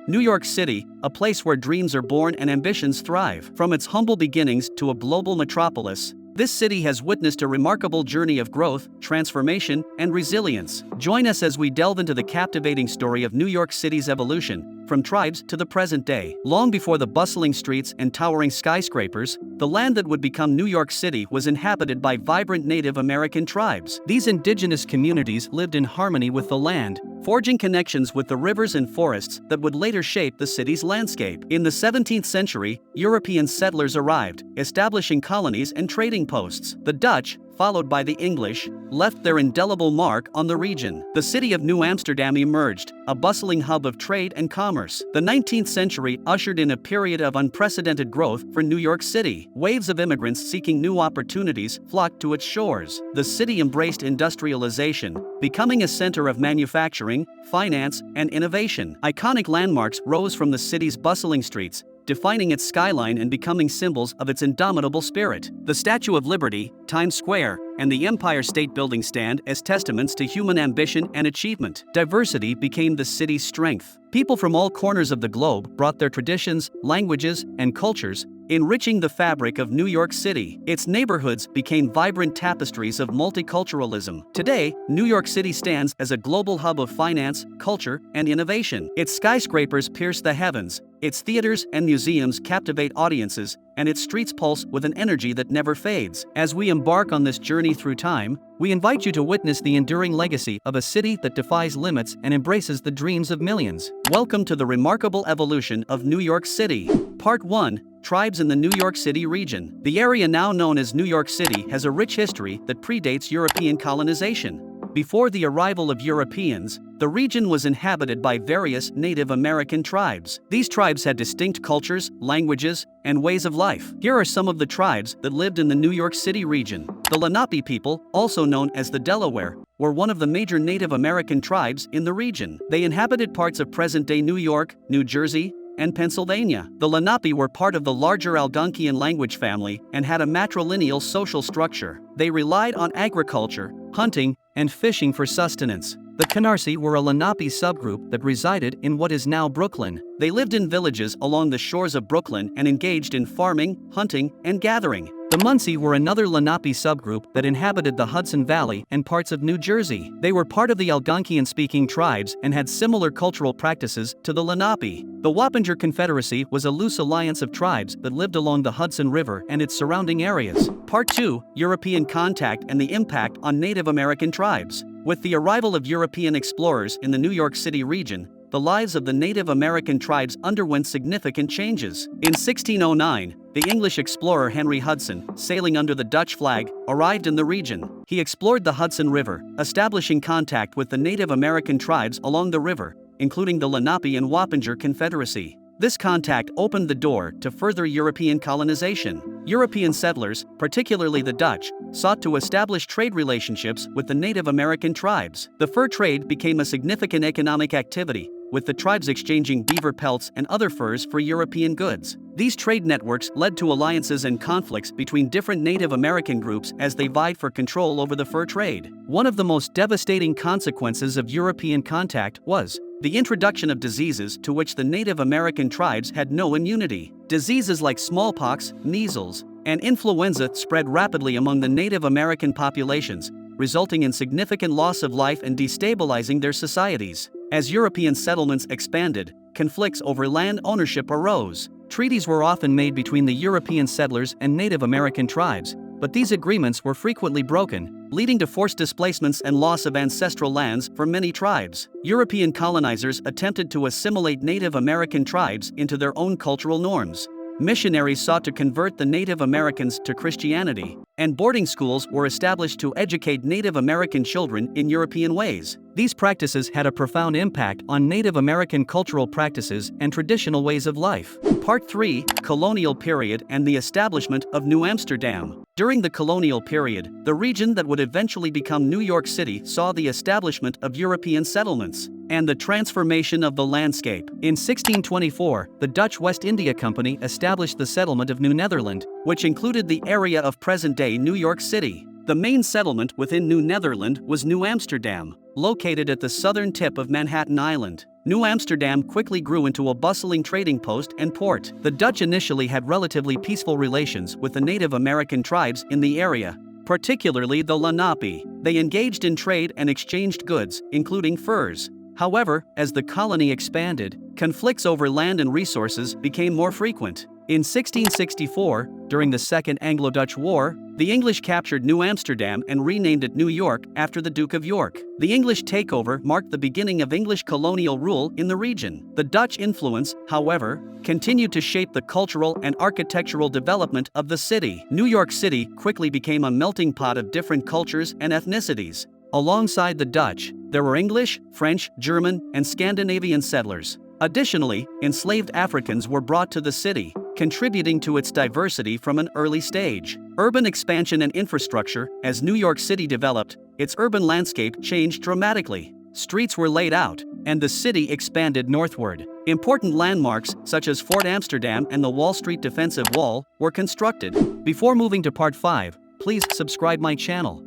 New York City, a place where dreams are born and ambitions thrive. From its humble beginnings to a global metropolis, this city has witnessed a remarkable journey of growth, transformation, and resilience. Join us as we delve into the captivating story of New York City's evolution, from tribes to the present day. Long before the bustling streets and towering skyscrapers, the land that would become New York City was inhabited by vibrant Native American tribes. These indigenous communities lived in harmony with the land, forging connections with the rivers and forests that would later shape the city's landscape. In the 17th century, European settlers arrived, establishing colonies and trading posts. The Dutch, followed by the English, left their indelible mark on the region. The city of New Amsterdam emerged, a bustling hub of trade and commerce. The 19th century ushered in a period of unprecedented growth for New York City. Waves of immigrants seeking new opportunities flocked to its shores. The city embraced industrialization, becoming a center of manufacturing, finance, and innovation. Iconic landmarks rose from the city's bustling streets, defining its skyline and becoming symbols of its indomitable spirit. The Statue of Liberty, Times Square, and the Empire State Building stand as testaments to human ambition and achievement. Diversity became the city's strength. People from all corners of the globe brought their traditions, languages, and cultures, enriching the fabric of New York City. Its neighborhoods became vibrant tapestries of multiculturalism. Today, New York City stands as a global hub of finance, culture, and innovation. Its skyscrapers pierce the heavens, its theaters and museums captivate audiences, and its streets pulse with an energy that never fades. As we embark on this journey through time, we invite you to witness the enduring legacy of a city that defies limits and embraces the dreams of millions. Welcome to the remarkable evolution of New York City. Part 1. Tribes in the New York City region. The area now known as New York City has a rich history that predates European colonization. Before the arrival of Europeans, the region was inhabited by various Native American tribes. These tribes had distinct cultures, languages, and ways of life. Here are some of the tribes that lived in the New York City region. The Lenape people, also known as the Delaware, were one of the major Native American tribes in the region. They inhabited parts of present-day New York, New Jersey, and Pennsylvania. The Lenape were part of the larger Algonquian language family and had a matrilineal social structure. They relied on agriculture, hunting, and fishing for sustenance. The Canarsie were a Lenape subgroup that resided in what is now Brooklyn. They lived in villages along the shores of Brooklyn and engaged in farming, hunting, and gathering. The Munsee were another Lenape subgroup that inhabited the Hudson Valley and parts of New Jersey. They were part of the Algonquian-speaking tribes and had similar cultural practices to the Lenape. The Wappinger Confederacy was a loose alliance of tribes that lived along the Hudson River and its surrounding areas. Part 2. European contact and the impact on Native American tribes. With the arrival of European explorers in the New York City region, the lives of the Native American tribes underwent significant changes. In 1609, the English explorer Henry Hudson, sailing under the Dutch flag, arrived in the region. He explored the Hudson River, establishing contact with the Native American tribes along the river, including the Lenape and Wappinger Confederacy. This contact opened the door to further European colonization. European settlers, particularly the Dutch, sought to establish trade relationships with the Native American tribes. The fur trade became a significant economic activity, with the tribes exchanging beaver pelts and other furs for European goods. These trade networks led to alliances and conflicts between different Native American groups as they vied for control over the fur trade. One of the most devastating consequences of European contact was the introduction of diseases to which the Native American tribes had no immunity. Diseases like smallpox, measles, and influenza spread rapidly among the Native American populations, resulting in significant loss of life and destabilizing their societies. As European settlements expanded, conflicts over land ownership arose. Treaties were often made between the European settlers and Native American tribes, but these agreements were frequently broken, leading to forced displacements and loss of ancestral lands for many tribes. European colonizers attempted to assimilate Native American tribes into their own cultural norms. Missionaries sought to convert the Native Americans to Christianity, and boarding schools were established to educate Native American children in European ways. These practices had a profound impact on Native American cultural practices and traditional ways of life. Part 3. Colonial Period and the establishment of New Amsterdam. During the Colonial Period, the region that would eventually become New York City saw the establishment of European settlements and the transformation of the landscape. In 1624, the Dutch West India Company established the settlement of New Netherland, which included the area of present-day New York City. The main settlement within New Netherland was New Amsterdam, located at the southern tip of Manhattan Island. New Amsterdam quickly grew into a bustling trading post and port. The Dutch initially had relatively peaceful relations with the Native American tribes in the area, particularly the Lenape. They engaged in trade and exchanged goods, including furs. However, as the colony expanded, conflicts over land and resources became more frequent. In 1664, during the Second Anglo-Dutch War, the English captured New Amsterdam and renamed it New York after the Duke of York. The English takeover marked the beginning of English colonial rule in the region. The Dutch influence, however, continued to shape the cultural and architectural development of the city. New York City quickly became a melting pot of different cultures and ethnicities. Alongside the Dutch, there were English, French, German, and Scandinavian settlers. Additionally, enslaved Africans were brought to the city, contributing to its diversity from an early stage. Urban expansion and infrastructure. As New York City developed, its urban landscape changed dramatically. Streets were laid out, and the city expanded northward. Important landmarks, such as Fort Amsterdam and the Wall Street Defensive Wall, were constructed. Before moving to Part 5, please subscribe my channel.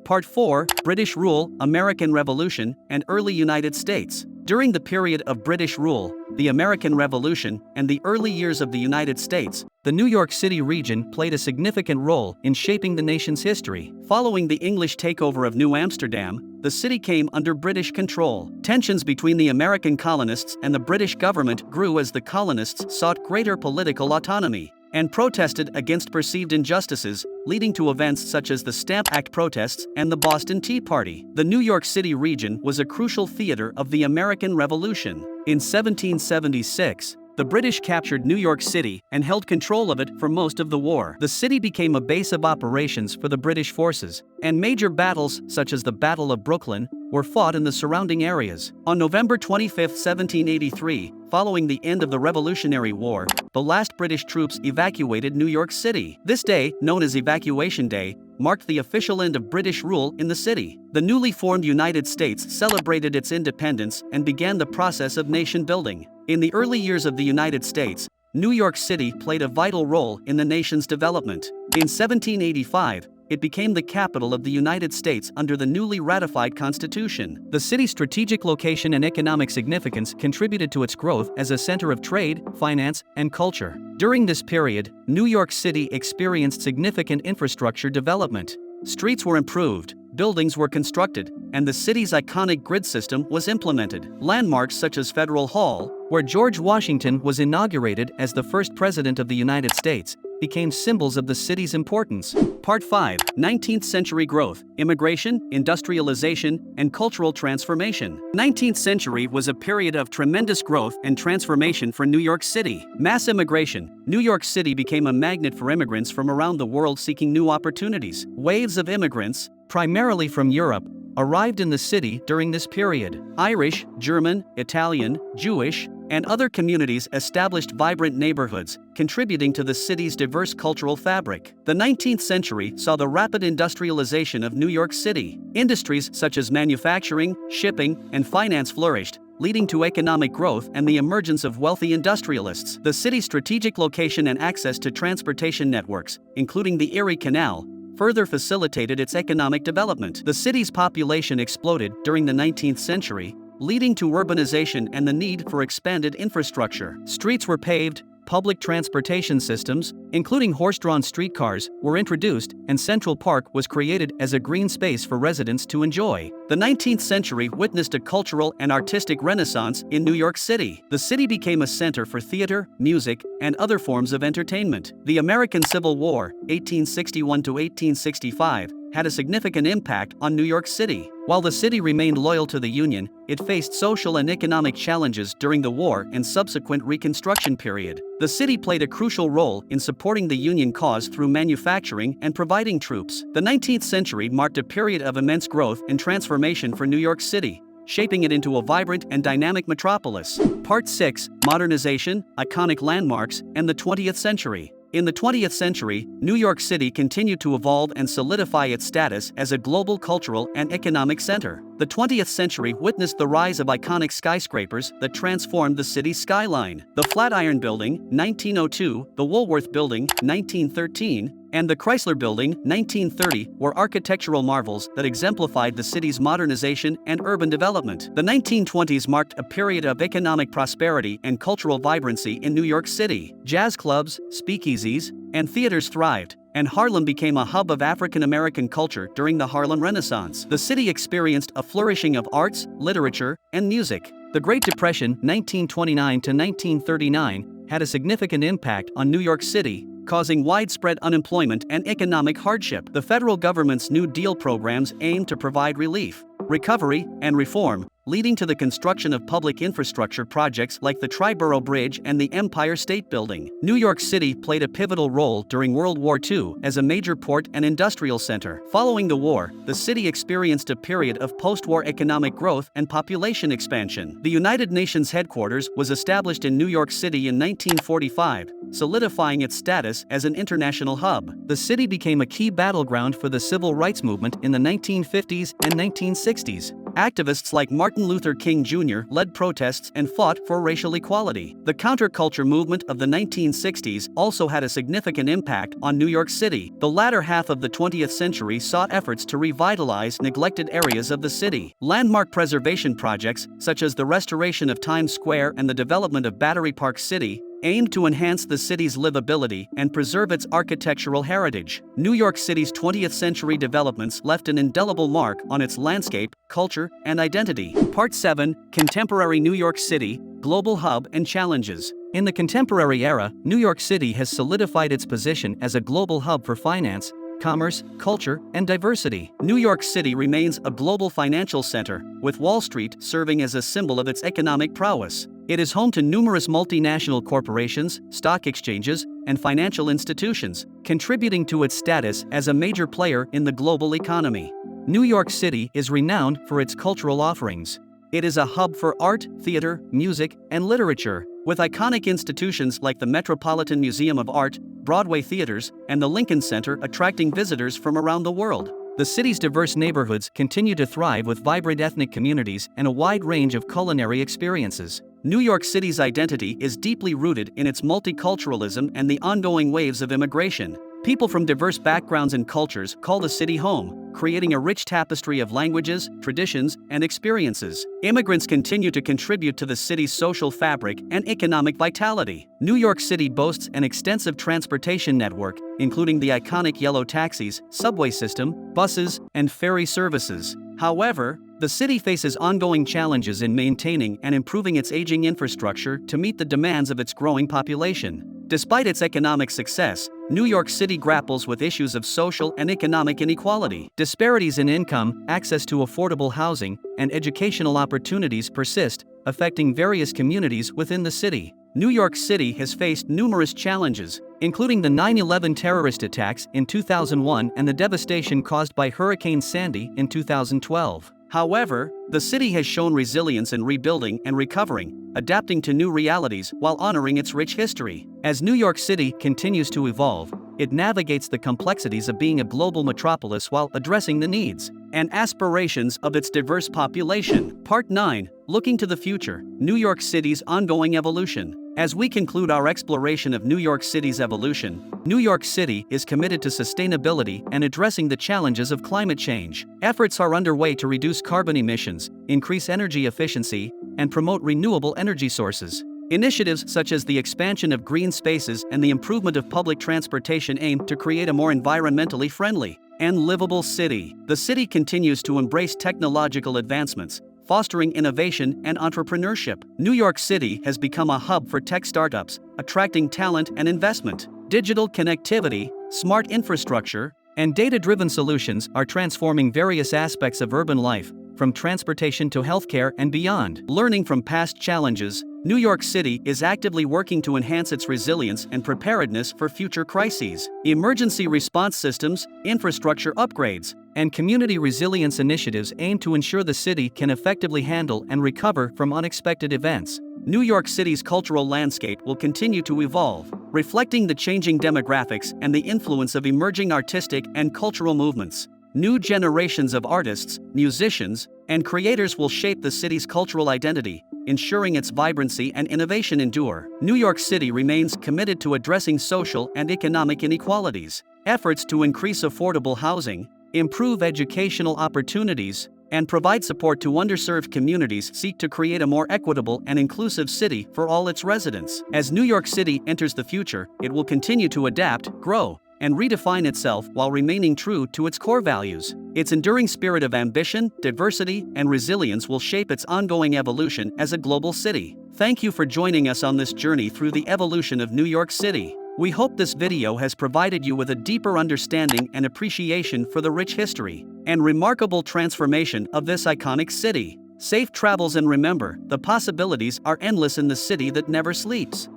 Part 4, British Rule, American Revolution, and Early United States. During the period of British rule, the American Revolution, and the early years of the United States, the New York City region played a significant role in shaping the nation's history. Following the English takeover of New Amsterdam, the city came under British control. Tensions between the American colonists and the British government grew as the colonists sought greater political autonomy and protested against perceived injustices, leading to events such as the Stamp Act protests and the Boston Tea Party. The New York City region was a crucial theater of the American Revolution. In 1776, the British captured New York City and held control of it for most of the war. The city became a base of operations for the British forces, and major battles, such as the Battle of Brooklyn, were fought in the surrounding areas. On November 25, 1783, following the end of the Revolutionary War, the last British troops evacuated New York City. This day, known as Evacuation Day, marked the official end of British rule in the city. The newly formed United States celebrated its independence and began the process of nation building. In the early years of the United States, New York City played a vital role in the nation's development. In 1785, it became the capital of the United States under the newly ratified Constitution. The city's strategic location and economic significance contributed to its growth as a center of trade, finance, and culture. During this period, New York City experienced significant infrastructure development. Streets were improved, buildings were constructed, and the city's iconic grid system was implemented. Landmarks such as Federal Hall, where George Washington was inaugurated as the first president of the United States, became symbols of the city's importance. Part 5, 19th Century Growth, Immigration, Industrialization, and Cultural Transformation. 19th century was a period of tremendous growth and transformation for New York City. Mass immigration. New York City became a magnet for immigrants from around the world seeking new opportunities. Waves of immigrants, primarily from Europe, arrived in the city during this period. Irish, German, Italian, Jewish, and other communities established vibrant neighborhoods, contributing to the city's diverse cultural fabric. The 19th century saw the rapid industrialization of New York City. Industries such as manufacturing, shipping, and finance flourished, leading to economic growth and the emergence of wealthy industrialists. The city's strategic location and access to transportation networks, including the Erie Canal, further facilitated its economic development. The city's population exploded during the 19th century, leading to urbanization and the need for expanded infrastructure. Streets were paved, public transportation systems, including horse-drawn streetcars, were introduced, and Central Park was created as a green space for residents to enjoy. The 19th century witnessed a cultural and artistic renaissance in New York City. The city became a center for theater, music, and other forms of entertainment. The American Civil War, 1861 to 1865, had a significant impact on New York City. While the city remained loyal to the Union, it faced social and economic challenges during the war and subsequent Reconstruction period. The city played a crucial role in supporting the Union cause through manufacturing and providing troops. The 19th century marked a period of immense growth and transformation for New York City, shaping it into a vibrant and dynamic metropolis. Part 6, Modernization, Iconic Landmarks, and the 20th Century. In the 20th century, New York City continued to evolve and solidify its status as a global cultural and economic center. The 20th century witnessed the rise of iconic skyscrapers that transformed the city's skyline. The Flatiron Building, 1902, the Woolworth Building, 1913, and the Chrysler Building, 1930, were architectural marvels that exemplified the city's modernization and urban development. The 1920s marked a period of economic prosperity and cultural vibrancy in New York City. Jazz clubs, speakeasies, and theaters thrived, and Harlem became a hub of African American culture during the Harlem Renaissance. The city experienced a flourishing of arts, literature, and music. The Great Depression, 1929 to 1939, had a significant impact on New York City, causing widespread unemployment and economic hardship. The federal government's New Deal programs aimed to provide relief, recovery, and reform, leading to the construction of public infrastructure projects like the Triborough Bridge and the Empire State Building. New York City played a pivotal role during World War II as a major port and industrial center. Following the war, the city experienced a period of post-war economic growth and population expansion. The United Nations headquarters was established in New York City in 1945, solidifying its status as an international hub. The city became a key battleground for the civil rights movement in the 1950s and 1960s. Activists like Martin Luther King Jr. led protests and fought for racial equality. The counterculture movement of the 1960s also had a significant impact on New York City. The latter half of the 20th century saw efforts to revitalize neglected areas of the city. Landmark preservation projects, such as the restoration of Times Square and the development of Battery Park City, aimed to enhance the city's livability and preserve its architectural heritage. New York City's 20th century developments left an indelible mark on its landscape, culture, and identity. Part 7: Contemporary New York City, Global Hub and Challenges. In the contemporary era, New York City has solidified its position as a global hub for finance, commerce, culture, and diversity. New York City remains a global financial center, with Wall Street serving as a symbol of its economic prowess. It is home to numerous multinational corporations, stock exchanges, and financial institutions, contributing to its status as a major player in the global economy. New York City is renowned for its cultural offerings. It is a hub for art, theater, music, and literature, with iconic institutions like the Metropolitan Museum of Art, Broadway theaters, and the Lincoln Center attracting visitors from around the world. The city's diverse neighborhoods continue to thrive with vibrant ethnic communities and a wide range of culinary experiences. New York City's identity is deeply rooted in its multiculturalism and the ongoing waves of immigration. People from diverse backgrounds and cultures call the city home, creating a rich tapestry of languages, traditions, and experiences. Immigrants continue to contribute to the city's social fabric and economic vitality. New York City boasts an extensive transportation network, including the iconic yellow taxis, subway system, buses, and ferry services. However, the city faces ongoing challenges in maintaining and improving its aging infrastructure to meet the demands of its growing population. Despite its economic success, New York City grapples with issues of social and economic inequality. Disparities in income, access to affordable housing, and educational opportunities persist, affecting various communities within the city. New York City has faced numerous challenges, including the 9/11 terrorist attacks in 2001 and the devastation caused by Hurricane Sandy in 2012. However, the city has shown resilience in rebuilding and recovering, adapting to new realities while honoring its rich history. As New York City continues to evolve, it navigates the complexities of being a global metropolis while addressing the needs and aspirations of its diverse population. Part 9: Looking to the Future, New York City's Ongoing Evolution. As we conclude our exploration of New York City's evolution, New York City is committed to sustainability and addressing the challenges of climate change. Efforts are underway to reduce carbon emissions, increase energy efficiency, and promote renewable energy sources. Initiatives such as the expansion of green spaces and the improvement of public transportation aim to create a more environmentally friendly and livable city. The city continues to embrace technological advancements, fostering innovation and entrepreneurship. New York City has become a hub for tech startups, attracting talent and investment. Digital connectivity, smart infrastructure, and data-driven solutions are transforming various aspects of urban life, from transportation to healthcare and beyond. Learning from past challenges, New York City is actively working to enhance its resilience and preparedness for future crises. Emergency response systems, infrastructure upgrades, and community resilience initiatives aim to ensure the city can effectively handle and recover from unexpected events. New York City's cultural landscape will continue to evolve, reflecting the changing demographics and the influence of emerging artistic and cultural movements. New generations of artists, musicians, and creators will shape the city's cultural identity, ensuring its vibrancy and innovation endure. New York City remains committed to addressing social and economic inequalities. Efforts to increase affordable housing, improve educational opportunities, and provide support to underserved communities seek to create a more equitable and inclusive city for all its residents. As New York City enters the future, it will continue to adapt, grow, and redefine itself while remaining true to its core values. Its enduring spirit of ambition, diversity, and resilience will shape its ongoing evolution as a global city. Thank you for joining us on this journey through the evolution of New York City. We hope this video has provided you with a deeper understanding and appreciation for the rich history and remarkable transformation of this iconic city. Safe travels, and remember, the possibilities are endless in the city that never sleeps.